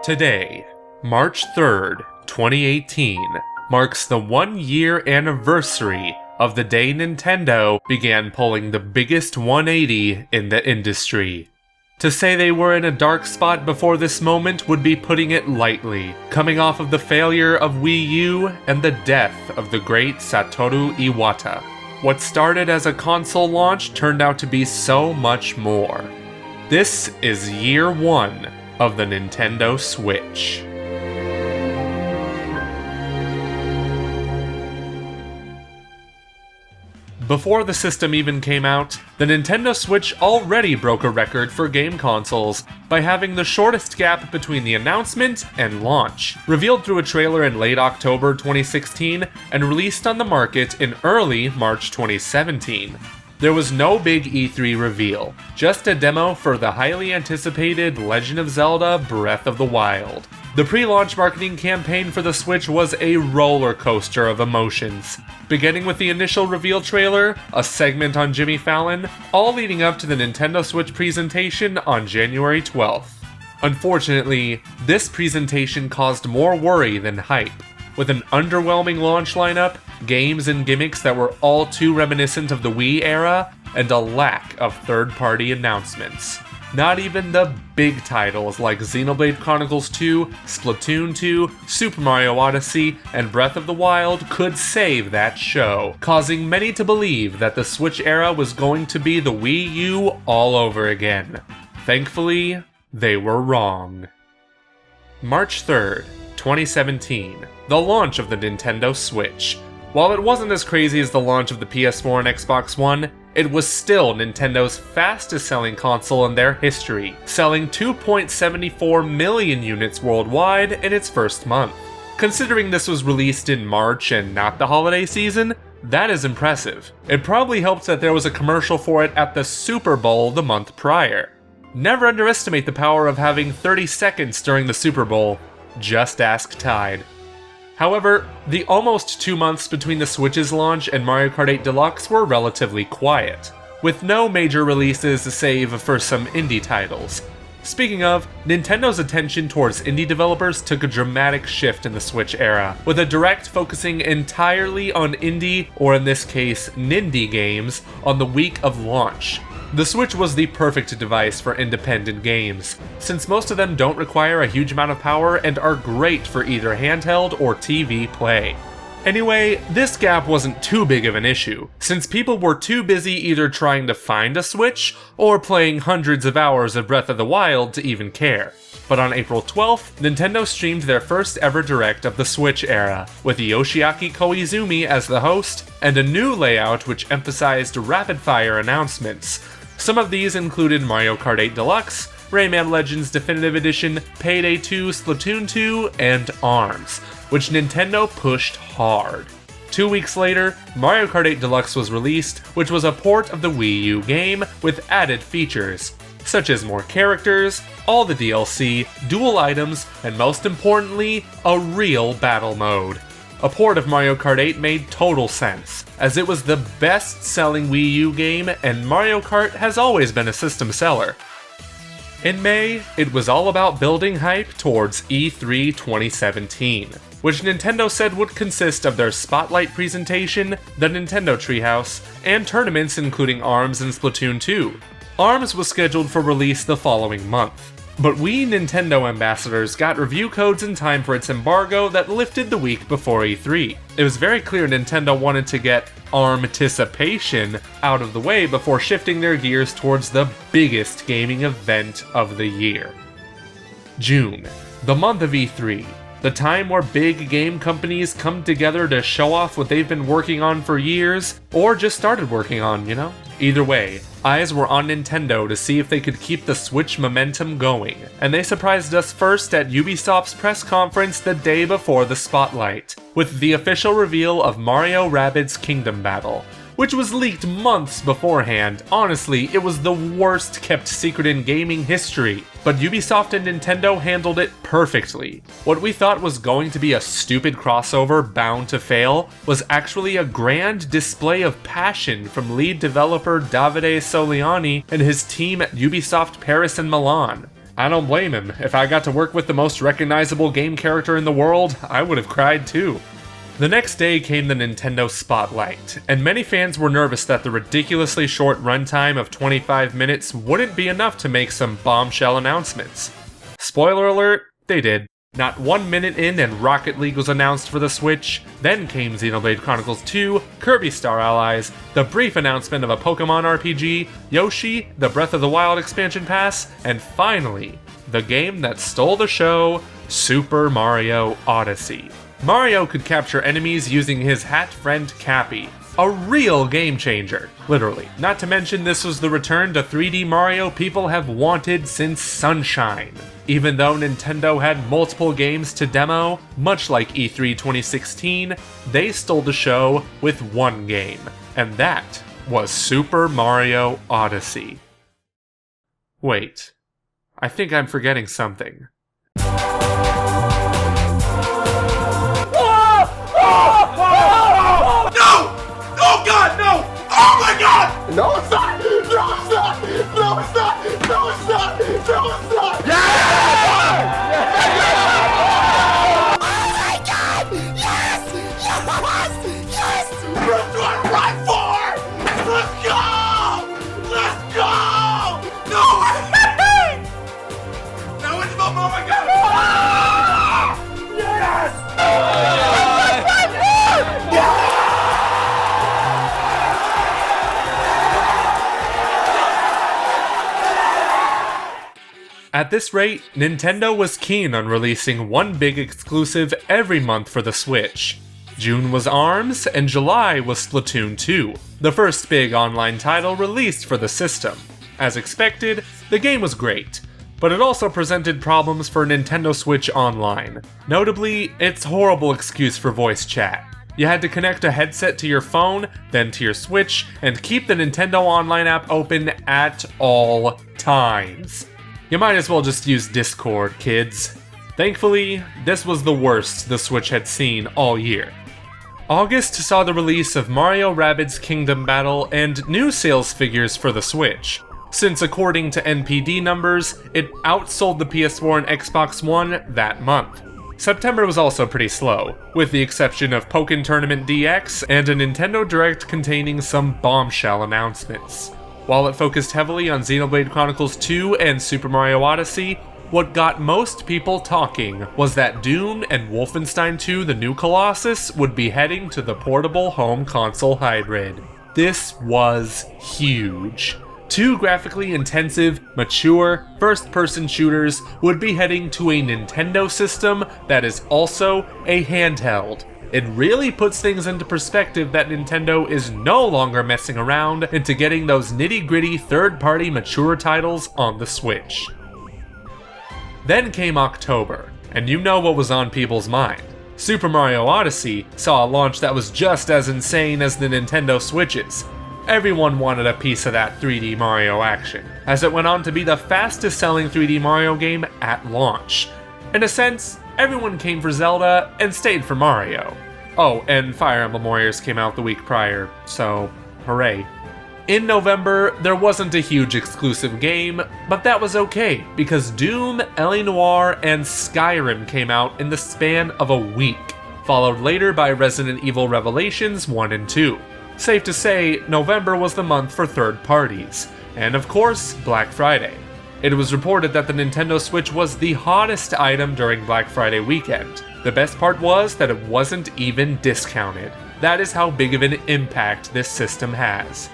Today, March 3rd, 2018, marks the 1-year anniversary of the day Nintendo began pulling the biggest 180 in the industry. To say they were in a dark spot before this moment would be putting it lightly, coming off of the failure of Wii U and the death of the great Satoru Iwata. What started as a console launch turned out to be so much more. This is year 1 of the Nintendo Switch. Before the system even came out, the Nintendo Switch already broke a record for game consoles by having the shortest gap between the announcement and launch, revealed through a trailer in late October 2016 and released on the market in early March 2017. There was no big E3 reveal, just a demo for the highly anticipated Legend of Zelda Breath of the Wild. The pre-launch marketing campaign for the Switch was a roller coaster of emotions, beginning with the initial reveal trailer, a segment on Jimmy Fallon, all leading up to the Nintendo Switch presentation on January 12th. Unfortunately, this presentation caused more worry than hype, with an underwhelming launch lineup, games and gimmicks that were all too reminiscent of the Wii era, and a lack of third-party announcements. Not even the big titles like Xenoblade Chronicles 2, Splatoon 2, Super Mario Odyssey, and Breath of the Wild could save that show, causing many to believe that the Switch era was going to be the Wii U all over again. Thankfully, they were wrong. March 3rd, 2017, the launch of the Nintendo Switch. While it wasn't as crazy as the launch of the PS4 and Xbox One, it was still Nintendo's fastest selling console in their history, selling 2.74 million units worldwide in its first month. Considering this was released in March and not the holiday season, that is impressive. It probably helped that there was a commercial for it at the Super Bowl the month prior. Never underestimate the power of having 30 seconds during the Super Bowl. Just ask Tide. However, the almost 2 months between the Switch's launch and Mario Kart 8 Deluxe were relatively quiet, with no major releases save for some indie titles. Speaking of, Nintendo's attention towards indie developers took a dramatic shift in the Switch era, with a direct focusing entirely on indie, or in this case, Nindie games, on the week of launch. The Switch was the perfect device for independent games, since most of them don't require a huge amount of power and are great for either handheld or TV play. Anyway, this gap wasn't too big of an issue, since people were too busy either trying to find a Switch or playing hundreds of hours of Breath of the Wild to even care. But on April 12th, Nintendo streamed their first ever Direct of the Switch era, with Yoshiaki Koizumi as the host, and a new layout which emphasized rapid-fire announcements. Some of these included Mario Kart 8 Deluxe, Rayman Legends Definitive Edition, Payday 2, Splatoon 2, and ARMS, which Nintendo pushed hard. 2 weeks later, Mario Kart 8 Deluxe was released, which was a port of the Wii U game with added features, such as more characters, all the DLC, dual items, and most importantly, a real battle mode. A port of Mario Kart 8 made total sense, as it was the best-selling Wii U game and Mario Kart has always been a system seller. In May, it was all about building hype towards E3 2017, which Nintendo said would consist of their Spotlight presentation, the Nintendo Treehouse, and tournaments including ARMS and Splatoon 2. ARMS was scheduled for release the following month, but we Nintendo ambassadors got review codes in time for its embargo that lifted the week before E3. It was very clear Nintendo wanted to get ARManticipation out of the way before shifting their gears towards the biggest gaming event of the year. June, the month of E3, the time where big game companies come together to show off what they've been working on for years, or just started working on, you know? Either way, eyes were on Nintendo to see if they could keep the Switch momentum going, and they surprised us first at Ubisoft's press conference the day before the Spotlight, with the official reveal of Mario Rabbids Kingdom Battle, which was leaked months beforehand. Honestly, it was the worst kept secret in gaming history, but Ubisoft and Nintendo handled it perfectly. What we thought was going to be a stupid crossover bound to fail was actually a grand display of passion from lead developer Davide Soliani and his team at Ubisoft Paris and Milan. I don't blame him. If I got to work with the most recognizable game character in the world, I would have cried too. The next day came the Nintendo Spotlight, and many fans were nervous that the ridiculously short runtime of 25 minutes wouldn't be enough to make some bombshell announcements. Spoiler alert, they did. Not 1 minute in and Rocket League was announced for the Switch, then came Xenoblade Chronicles 2, Kirby Star Allies, the brief announcement of a Pokemon RPG, Yoshi, the Breath of the Wild expansion pass, and finally, the game that stole the show, Super Mario Odyssey. Mario could capture enemies using his hat friend Cappy. A real game changer, literally. Not to mention this was the return to 3D Mario people have wanted since Sunshine. Even though Nintendo had multiple games to demo, much like E3 2016, they stole the show with one game, and that was Super Mario Odyssey. Wait, I think I'm forgetting something. No, it's not! No, it's not! No, it's not! No, it's not! No, it's not! Yeah! Oh my god! Yes! Yes! Yes! That's what I run for! Let's go! Let's go! No way! No, it's oh my god! Yes! Yes! At this rate, Nintendo was keen on releasing one big exclusive every month for the Switch. June was ARMS, and July was Splatoon 2, the first big online title released for the system. As expected, the game was great, but it also presented problems for Nintendo Switch Online. Notably, its horrible excuse for voice chat. You had to connect a headset to your phone, then to your Switch, and keep the Nintendo Online app open at all times. You might as well just use Discord, kids. Thankfully, this was the worst the Switch had seen all year. August saw the release of Mario Rabbids Kingdom Battle and new sales figures for the Switch, since according to NPD numbers, it outsold the PS4 and Xbox One that month. September was also pretty slow, with the exception of Pokken Tournament DX and a Nintendo Direct containing some bombshell announcements. While it focused heavily on Xenoblade Chronicles 2 and Super Mario Odyssey, what got most people talking was that Doom and Wolfenstein 2: The New Colossus would be heading to the portable home console hybrid. This was huge. Two graphically intensive, mature, first-person shooters would be heading to a Nintendo system that is also a handheld. It really puts things into perspective that Nintendo is no longer messing around into getting those nitty-gritty third-party mature titles on the Switch. Then came October, and you know what was on people's mind. Super Mario Odyssey saw a launch that was just as insane as the Nintendo Switch's. Everyone wanted a piece of that 3D Mario action, as it went on to be the fastest-selling 3D Mario game at launch. In a sense, everyone came for Zelda and stayed for Mario. Oh, and Fire Emblem Warriors came out the week prior, so hooray. In November, there wasn't a huge exclusive game, but that was okay, because Doom, L.A. Noire, and Skyrim came out in the span of a week, followed later by Resident Evil Revelations 1 and 2. Safe to say, November was the month for third parties, and of course, Black Friday. It was reported that the Nintendo Switch was the hottest item during Black Friday weekend. The best part was that it wasn't even discounted. That is how big of an impact this system has.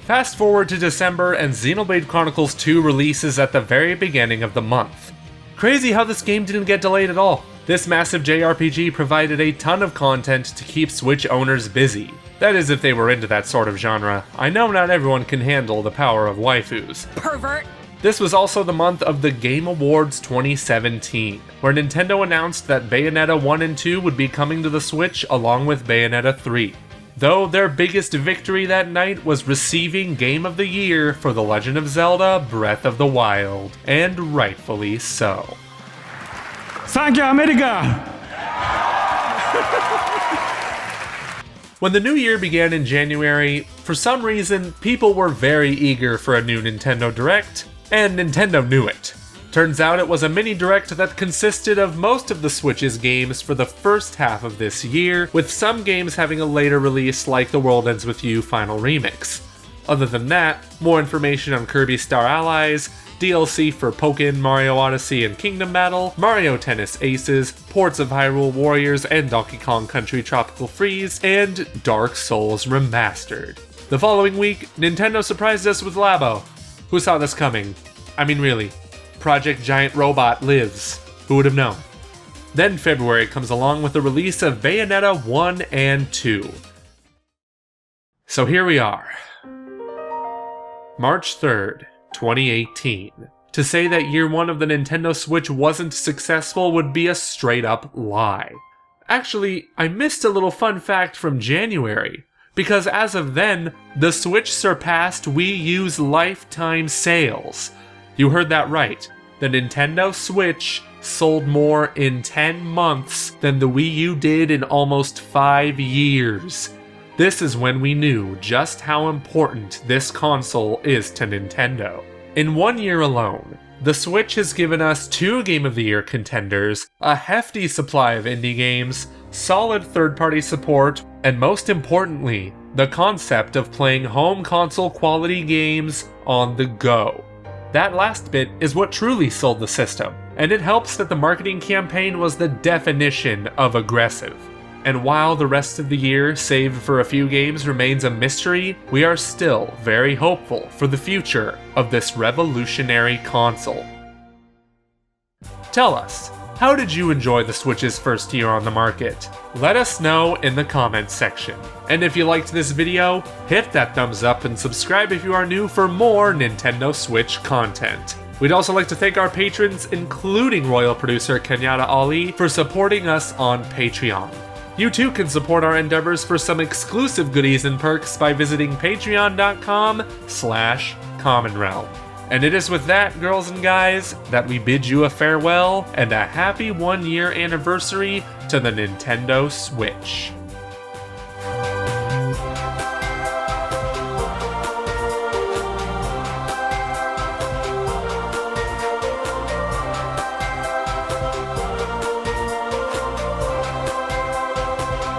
Fast forward to December and Xenoblade Chronicles 2 releases at the very beginning of the month. Crazy how this game didn't get delayed at all. This massive JRPG provided a ton of content to keep Switch owners busy. That is if they were into that sort of genre. I know not everyone can handle the power of waifus. Pervert! This was also the month of the Game Awards 2017, where Nintendo announced that Bayonetta 1 and 2 would be coming to the Switch along with Bayonetta 3. Though their biggest victory that night was receiving Game of the Year for The Legend of Zelda: Breath of the Wild, and rightfully so. Thank you, America! When the new year began in January, for some reason, people were very eager for a new Nintendo Direct, And Nintendo knew it. Turns out it was a mini direct that consisted of most of the Switch's games for the first half of this year, with some games having a later release like The World Ends With You Final Remix. Other than that, more information on Kirby Star Allies, DLC for Pokken, Mario Odyssey and Kingdom Battle, Mario Tennis Aces, ports of Hyrule Warriors and Donkey Kong Country Tropical Freeze, and Dark Souls Remastered. The following week, Nintendo surprised us with Labo. Who saw this coming? I mean really. Project Giant Robot lives. Who would have known? Then February comes along with the release of Bayonetta 1 and 2. So here we are. March 3rd, 2018. To say that year one of the Nintendo Switch wasn't successful would be a straight up lie. Actually, I missed a little fun fact from January, because as of then, the Switch surpassed Wii U's lifetime sales. You heard that right. The Nintendo Switch sold more in 10 months than the Wii U did in almost 5 years. This is when we knew just how important this console is to Nintendo. In 1 year alone, the Switch has given us 2 Game of the Year contenders, a hefty supply of indie games, solid third-party support, and most importantly, the concept of playing home console quality games on the go. That last bit is what truly sold the system, and it helps that the marketing campaign was the definition of aggressive. And while the rest of the year, save for a few games, remains a mystery, we are still very hopeful for the future of this revolutionary console. Tell us, how did you enjoy the Switch's first year on the market? Let us know in the comments section. And if you liked this video, hit that thumbs up and subscribe if you are new for more Nintendo Switch content. We'd also like to thank our patrons, including royal producer Kenyatta Ali, for supporting us on Patreon. You too can support our endeavors for some exclusive goodies and perks by visiting patreon.com/commonrealm. And it is with that, girls and guys, that we bid you a farewell and a happy 1 year anniversary to the Nintendo Switch.